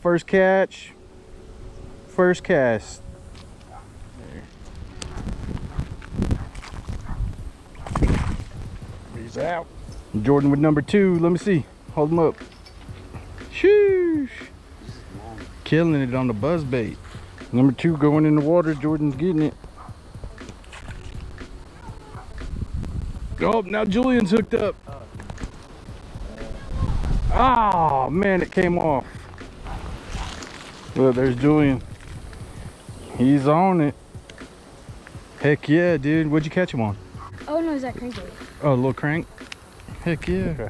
First catch. First cast. There. He's out. Jordan with number 2. Let me see. Hold him up. Sheesh. Killing it on the buzz bait. Number 2 going in the water. Jordan's getting it. Oh, now Julian's hooked up. Oh man, it came off. Well, there's Julian. He's on it. Heck yeah, dude. What'd you catch him on? Oh no, is that crankbait? Oh, a little crank? Heck yeah.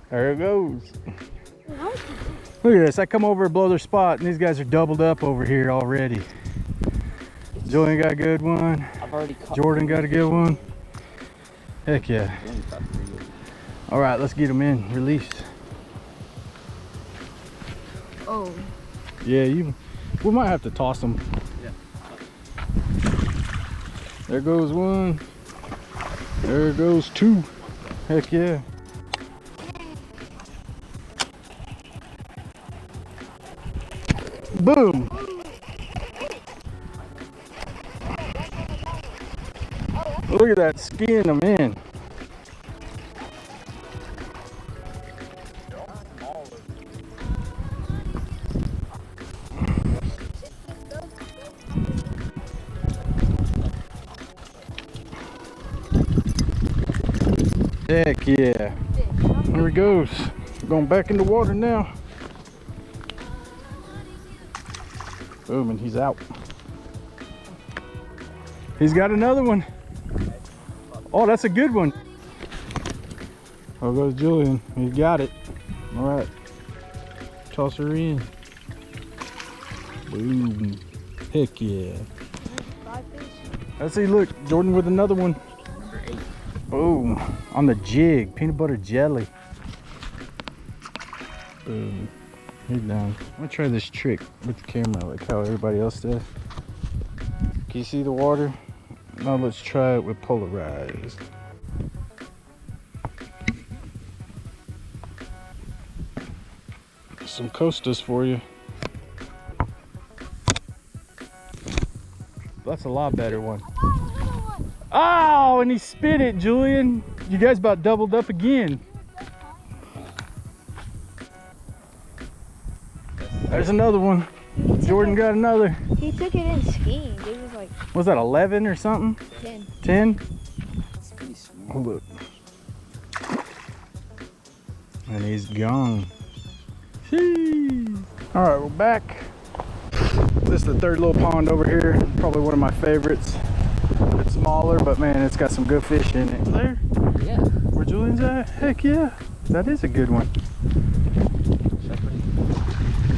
There it goes. Look at this. I come over and blow their spot, and these guys are doubled up over here already. Julian got a good one. I've already caught Jordan got a good one. Heck yeah. All right, let's get them in. Release. Oh. Yeah, we might have to toss them. Yeah. There goes one. There goes 2. Heck yeah. Boom. Look at that, skiing them in. Heck yeah. There he goes. Going back in the water now. Boom, and he's out. He's got another one. Oh, that's a good one. Oh, goes Julian. He got it. All right. Toss her in. Boom. Heck yeah. Let's see, look. Jordan with another one. Number 8. Boom. On the jig. Peanut butter jelly. Boom. He's down. I'm gonna try this trick with the camera like how everybody else does. Can you see the water? Now let's try it with polarized. Some Costas for you. That's a lot better one. Oh, and he spit it, Julian. You guys about doubled up again. There's another one. Jordan got another. He took it in skiing. It was like... Was that 11 or something? 10. 10? It's pretty small. Oh, look. And he's gone. All right, we're back. This is the third little pond over here. Probably one of my favorites. It's smaller, but man, it's got some good fish in it. There? Yeah. Where Julian's at? Heck yeah. That is a good one.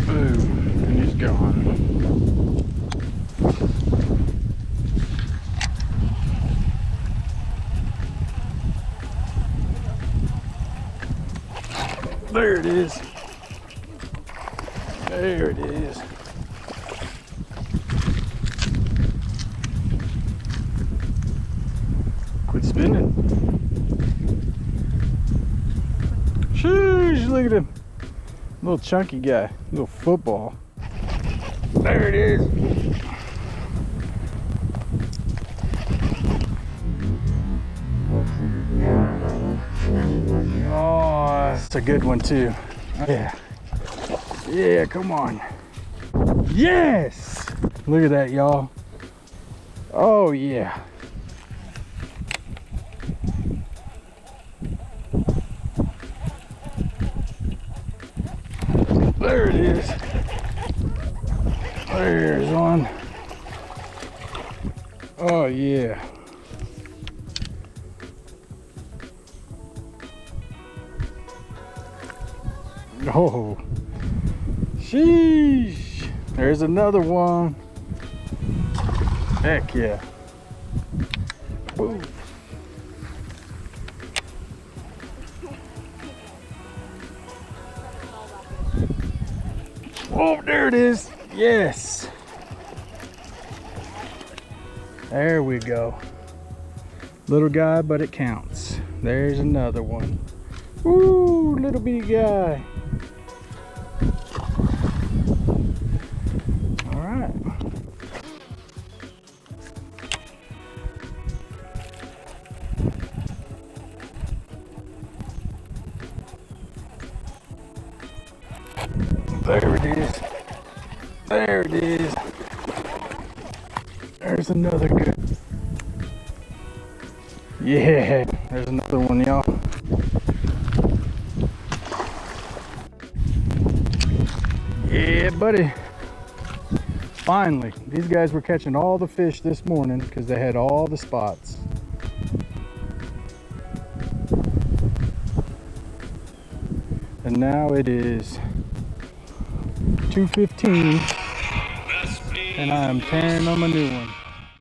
Boom. And he's gone. There it is. There it is. Quit spinning. Sheesh, look at him. Little chunky guy. Little football. There it is. Oh, that's a good one too. Yeah. Yeah, come on. Yes! Look at that, y'all. Oh, yeah. There it is. There's one. Oh, yeah. Oh. Sheesh. There's another one. Heck yeah. Woo. Oh, there it is. Yes. There we go. Little guy, but it counts. There's another one. Woo, little bitty guy. All right. There it is. There it is. There's another good. Yeah, there's another one, y'all. Yeah, buddy. Finally, these guys were catching all the fish this morning because they had all the spots. And now it is 2:15 and I am tearing them a new one.